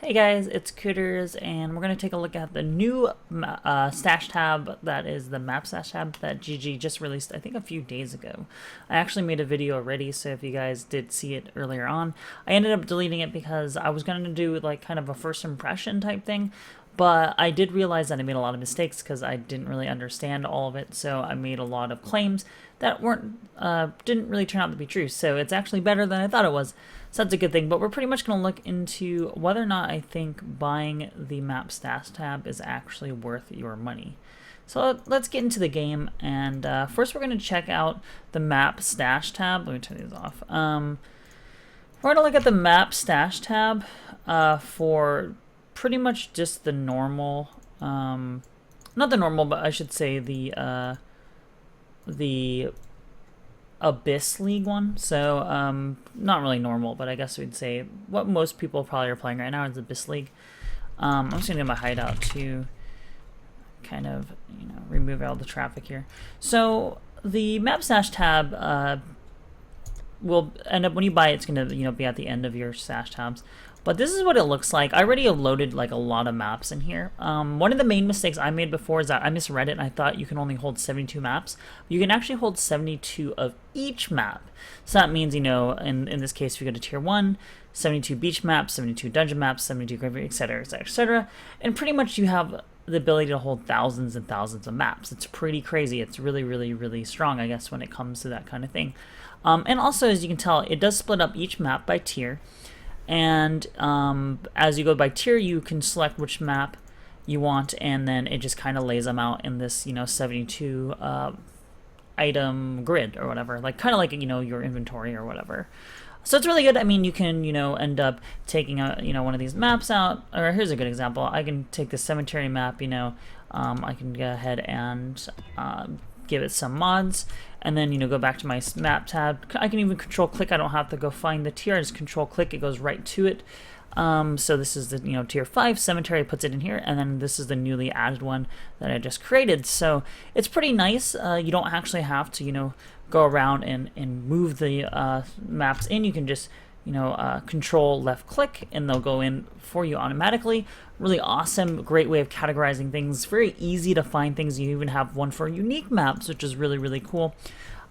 Hey guys, it's Cooterz, and we're going to take a look at the new stash tab, that is the map stash tab that GG just released, I think a few days ago. I actually made a video already, so if you guys did see it earlier on, I ended up deleting it because I was going to do like kind of a first impression type thing, but I did realize that I made a lot of mistakes because I didn't really understand all of it, so I made a lot of claims that didn't really turn out to be true, so it's actually better than I thought it was. So that's a good thing, but we're pretty much going to look into whether or not I think buying the map stash tab is actually worth your money. So let's get into the game, and first we're going to check out the map stash tab. Let me turn these off. We're going to look at the map stash tab for pretty much just the normal, not the normal, but I should say the Abyss League one. So not really normal, but I guess we'd say what most people probably are playing right now is Abyss League. I'm just gonna get my hideout to kind of, remove all the traffic here. So the map stash tab will end up, when you buy it, it's gonna be at the end of your stash tabs. But this is what it looks like. I already have loaded like a lot of maps in here. One of the main mistakes I made before is that I misread it and I thought you can only hold 72 maps. You can actually hold 72 of each map. So that means, in this case, if you go to tier 1, 72 beach maps, 72 dungeon maps, 72 graveyard, etc., etc., etc. And pretty much you have the ability to hold thousands and thousands of maps. It's pretty crazy. It's really, really, really strong, I guess, when it comes to that kind of thing. And also, as you can tell, it does split up each map by tier. And as you go by tier, you can select which map you want, and then it just kind of lays them out in this 72 item grid or whatever, like kind of like your inventory or whatever. So it's really good. I mean, you can end up taking one of these maps out. Or here's a good example. I can take the cemetery map. I can go ahead and give it some mods, and then go back to my map tab. I can even control click. I don't have to go find the tier. I just control click. It goes right to it. So this is the tier 5 cemetery, puts it in here, and then this is the newly added one that I just created. So it's pretty nice. You don't actually have to go around and move the maps in. You can just control left click and they'll go in for you automatically. Really awesome, great way of categorizing things. Very easy to find things. You even have one for unique maps, which is really, really cool.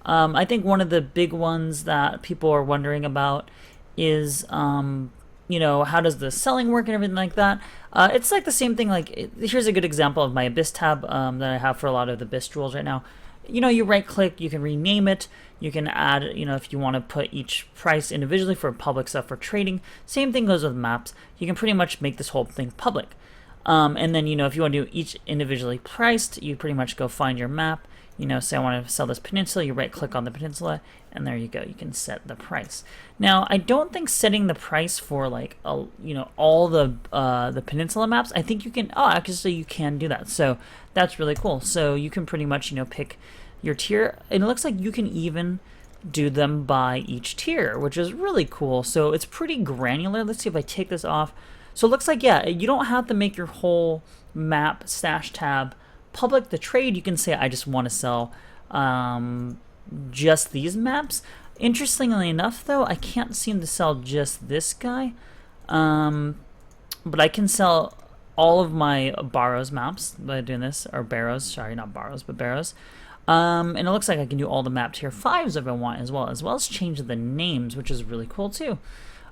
I think one of the big ones that people are wondering about is how does the selling work and everything like that. It's like the same thing. Here's a good example of my Abyss tab that I have for a lot of the Abyss jewels right now. You right click, you can rename it, you can add, if you want to put each price individually for public stuff for trading. Same thing goes with maps. You can pretty much make this whole thing public. And then, if you want to do each individually priced, you pretty much go find your map. Say I want to sell this peninsula, you right click on the peninsula, and there you go. You can set the price. Now, I don't think setting the price for all the peninsula maps, I think you can, actually you can do that. So that's really cool. So you can pretty much, pick your tier, and it looks like you can even do them by each tier, which is really cool. So it's pretty granular. Let's see if I take this off. So it looks like, yeah, you don't have to make your whole map stash tab public. The trade, you can say I just want to sell just these maps. Interestingly enough, though, I can't seem to sell just this guy, but I can sell all of my Barrows maps by doing this, or Barrows, sorry, not Barrows, but Barrows. And it looks like I can do all the map tier 5s if I want as well as change the names, which is really cool too.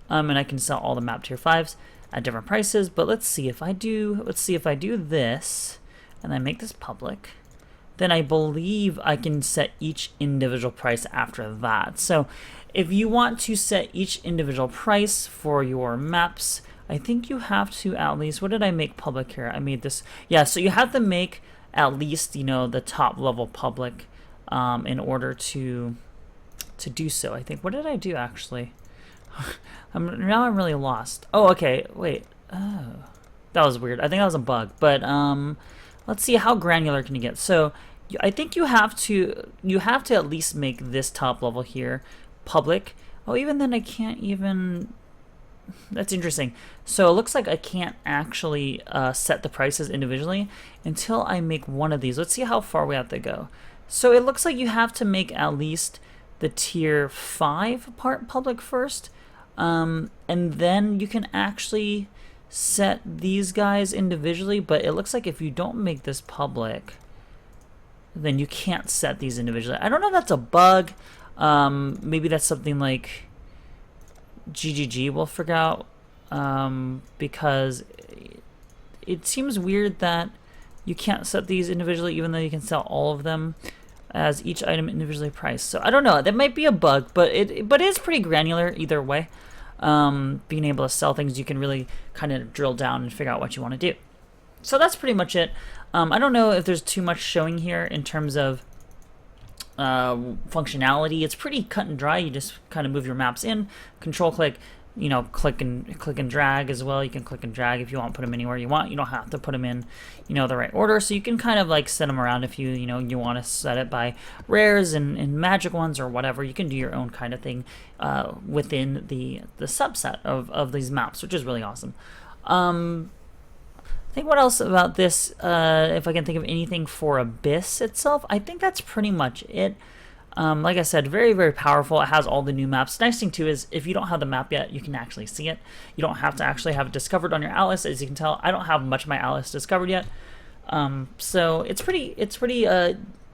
And I can sell all the map tier 5s at different prices. But let's see if I do this, and I make this public, then I believe I can set each individual price after that. So if you want to set each individual price for your maps, I think you have to at least, what did I make public here? I made this, yeah, so you have to make at least, the top level public in order to do so. I think, what did I do actually? Now I'm really lost. Oh, okay, wait. Oh, that was weird. I think that was a bug, but let's see, how granular can you get? So I think you have to at least make this top level here public. Oh, even then I can't even. That's interesting. So it looks like I can't actually set the prices individually until I make one of these. Let's see how far we have to go. So it looks like you have to make at least the tier 5 part public first, and then you can actually set these guys individually, but it looks like if you don't make this public, then you can't set these individually. I don't know if that's a bug. Maybe that's something like GGG will figure out, because it seems weird that you can't set these individually even though you can sell all of them as each item individually priced. So I don't know. That might be a bug, but it is pretty granular either way. Being able to sell things, you can really kind of drill down and figure out what you want to do. So that's pretty much it. I don't know if there's too much showing here in terms of functionality. It's pretty cut and dry. You just kind of move your maps in, control click, click and drag as well. You can click and drag if you want, put them anywhere you want. You don't have to put them in, the right order. So you can kind of like set them around if you want to set it by rares and magic ones or whatever. You can do your own kind of thing within the subset of these maps, which is really awesome. I think what else about this, if I can think of anything for Abyss itself, I think that's pretty much it. Like I said, very, very powerful. It has all the new maps. Nice thing too is if you don't have the map yet, you can actually see it. You don't have to actually have it discovered on your Atlas. As you can tell, I don't have much of my Atlas discovered yet. So it's pretty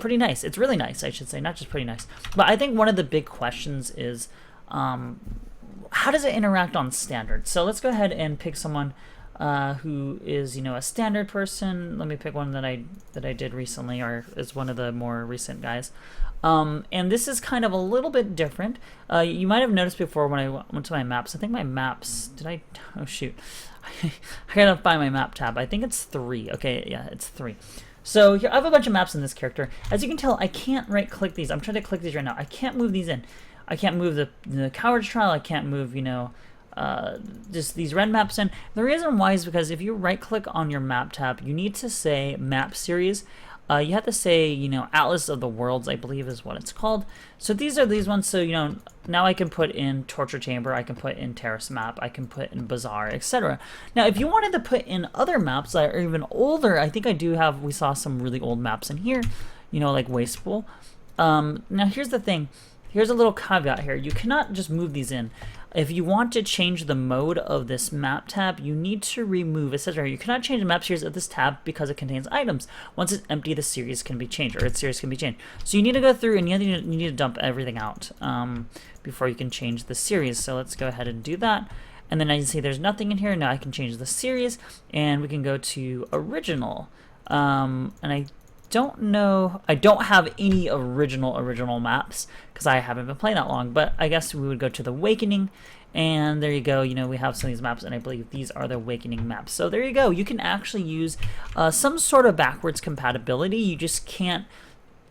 nice. It's really nice, I should say, not just pretty nice. But I think one of the big questions is, how does it interact on standard? So let's go ahead and pick someone who is a standard person. Let me pick one that I did recently, or is one of the more recent guys. And this is kind of a little bit different. You might have noticed before when I went to my maps. I think my maps, oh shoot, I gotta find my map tab. I think it's 3. Okay, yeah, it's 3. So here I have a bunch of maps in this character. As you can tell, I can't right click these. I'm trying to click these right now. I can't move these in. I can't move the Cooterz trial. I can't move just these red maps in. The reason why is because if you right click on your map tab, you need to say map series. You have to say Atlas of the Worlds, I believe is what it's called. So these are these ones. So now I can put in Torture Chamber, I can put in Terrace Map, I can put in Bazaar, etc. Now if you wanted to put in other maps that are even older, I think we saw some really old maps in here, like Wastepool. Now here's the thing. Here's a little caveat here. You cannot just move these in. If you want to change the mode of this map tab, you need to remove, it says right here, you cannot change the map series of this tab because it contains items. Once it's empty, the series can be changed, or its series can be changed. So you need to go through and you need to dump everything out before you can change the series. So let's go ahead and do that. And then I can see there's nothing in here. Now I can change the series, and we can go to original. And I don't know, I don't have any original maps because I haven't been playing that long, but I guess we would go to the Awakening, and there you go. We have some of these maps, and I believe these are the Awakening maps. So there you go. You can actually use some sort of backwards compatibility. You just can't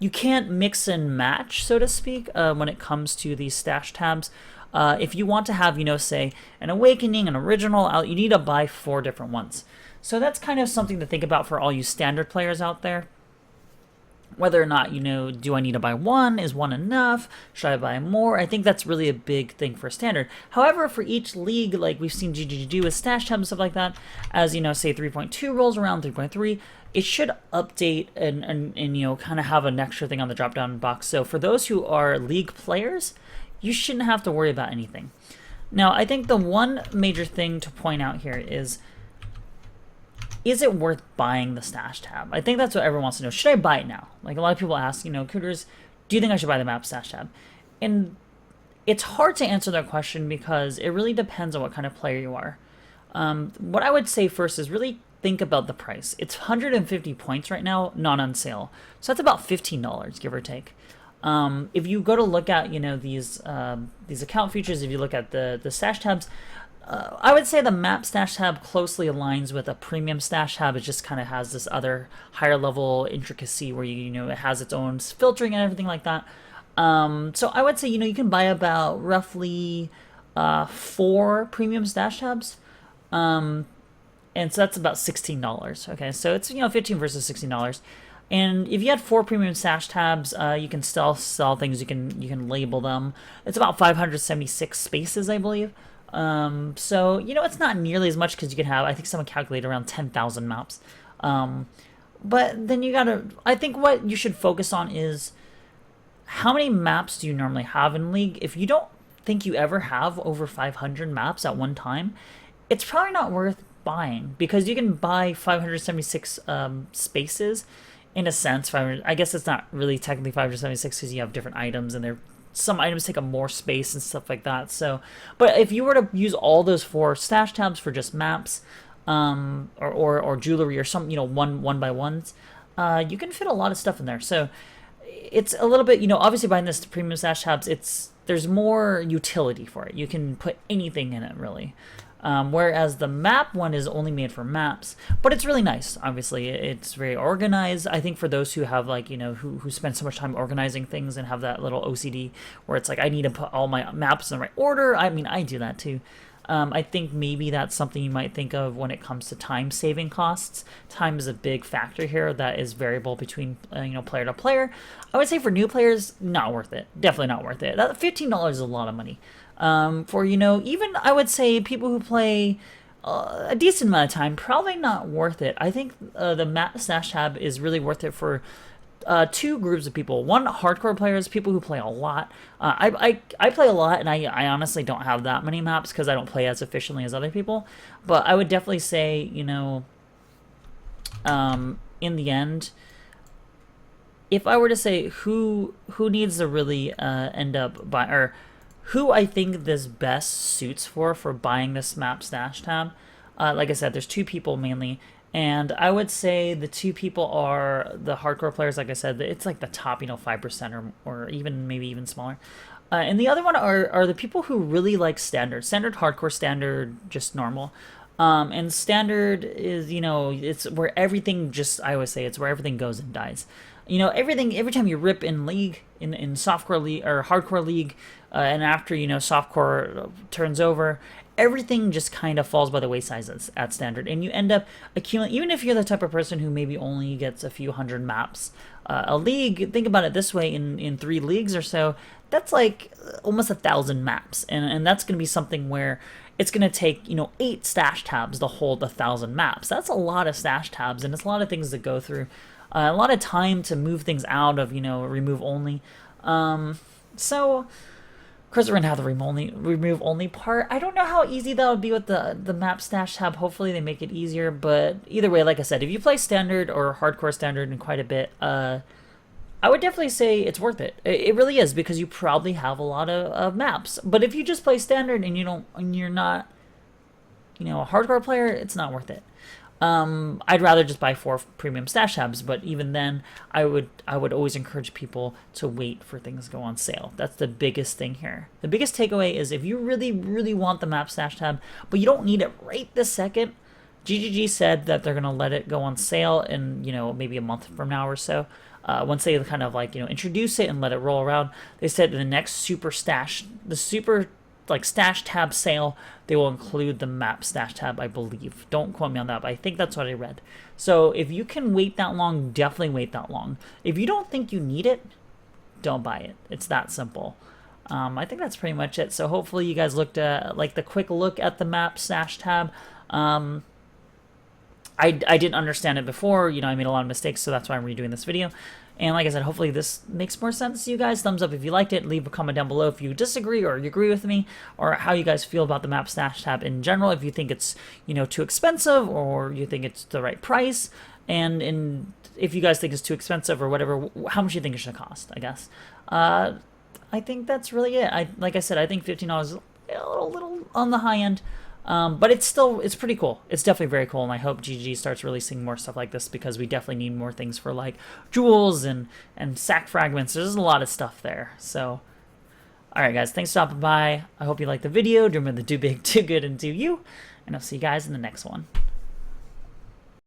mix and match, so to speak, when it comes to these stash tabs. If you want to have, say, an Awakening, an original, you need to buy 4 different ones. So that's kind of something to think about for all you standard players out there. Whether or not, do I need to buy 1? Is 1 enough? Should I buy more? I think that's really a big thing for standard. However, for each league, like we've seen GGG do with stash tabs and stuff like that, as say 3.2 rolls around, 3.3, it should update and kind of have an extra thing on the drop down box. So for those who are league players, you shouldn't have to worry about anything. Now, I think the one major thing to point out here is it worth buying the stash tab? I think that's what everyone wants to know. Should I buy it now? Like a lot of people ask, Cooterz, do you think I should buy the map stash tab? And it's hard to answer that question because it really depends on what kind of player you are. What I would say first is really think about the price. It's 150 points right now, not on sale. So that's about $15, give or take. If you go to look at, these account features, if you look at the stash tabs, I would say the map stash tab closely aligns with a premium stash tab. It just kind of has this other higher level intricacy where it has its own filtering and everything like that. So I would say you can buy about roughly 4 premium stash tabs, and so that's about $16. Okay, so it's 15 versus $16. And if you had 4 premium stash tabs, you can still sell things. You can label them. It's about 576 spaces, I believe. So, it's not nearly as much because you can have, I think someone calculated around 10,000 maps. But then I think what you should focus on is how many maps do you normally have in League? If you don't think you ever have over 500 maps at one time, it's probably not worth buying, because you can buy 576 spaces in a sense. 500, I guess it's not really technically 576 because you have different items and some items take up more space and stuff like that. So, but if you were to use all those 4 stash tabs for just maps, or jewelry or some, one by ones, you can fit a lot of stuff in there. So it's a little bit, obviously buying this premium stash tabs, there's more utility for it. You can put anything in it, really. Whereas the map one is only made for maps, but it's really nice. Obviously, it's very organized. I think for those who have who spend so much time organizing things and have that little OCD where it's like, I need to put all my maps in the right order. I mean, I do that too. I think maybe that's something you might think of when it comes to time saving costs. Time is a big factor here that is variable between player to player. I would say for new players, not worth it. Definitely not worth it. That $15 is a lot of money. For even I would say people who play a decent amount of time, probably not worth it. I think the map stash tab is really worth it for 2 groups of people. One, hardcore players, people who play a lot. I play a lot, and I honestly don't have that many maps because I don't play as efficiently as other people. But I would definitely say, in the end, if I were to say who needs to really end up buying, or who I think this best suits for buying this map stash tab, like I said, there's 2 people mainly. And I would say the 2 people are the hardcore players. Like I said, it's like the top, 5% or even maybe even smaller. And the other one are the people who really like standard, hardcore, standard, just normal. And standard is, it's where everything I always say it's where everything goes and dies. Every time you rip in league, in softcore league or hardcore league, and after, softcore turns over, everything just kind of falls by the wayside at standard, and you end up accumulating. Even if you're the type of person who maybe only gets a few hundred maps a league, think about it this way: in 3 leagues or so, that's like almost 1,000 maps, and that's going to be something where it's going to take 8 stash tabs to hold 1,000 maps. That's a lot of stash tabs, and it's a lot of things to go through, a lot of time to move things out of remove only. So. Of course, we're gonna have the remove only part. I don't know how easy that would be with the map stash tab. Hopefully they make it easier, but either way, like I said, if you play standard or hardcore standard in quite a bit, I would definitely say it's worth it. It really is, because you probably have a lot of maps. But if you just play standard and you're not a hardcore player, it's not worth it. I'd rather just buy 4 premium stash tabs, but even then, I would always encourage people to wait for things to go on sale. That's the biggest thing here. The biggest takeaway is if you really, really want the map stash tab, but you don't need it right this second, GGG said that they're going to let it go on sale in, maybe a month from now or so. Once they kind of introduce it and let it roll around, they said the next super stash tab sale, they will include the map stash tab, I believe. Don't quote me on that, but I think that's what I read. So if you can wait that long, definitely wait that long. If you don't think you need it, don't buy it. It's that simple. I think that's pretty much it. So hopefully you guys looked at the quick look at the map stash tab. I didn't understand it before. I made a lot of mistakes, so that's why I'm redoing this video. And like I said, hopefully this makes more sense to you guys. Thumbs up if you liked it. Leave a comment down below if you disagree or you agree with me, or how you guys feel about the map stash tab in general. If you think it's too expensive, or you think it's the right price, and if you guys think it's too expensive or whatever, how much you think it should cost, I guess. I think that's really it. Like I said, I think $15 is a little on the high end. But it's pretty cool. It's definitely very cool, and I hope GG starts releasing more stuff like this, because we definitely need more things for jewels and sack fragments. There's a lot of stuff there. So, alright guys, thanks for stopping by. I hope you liked the video. Remember to do big, do good, and do you. And I'll see you guys in the next one.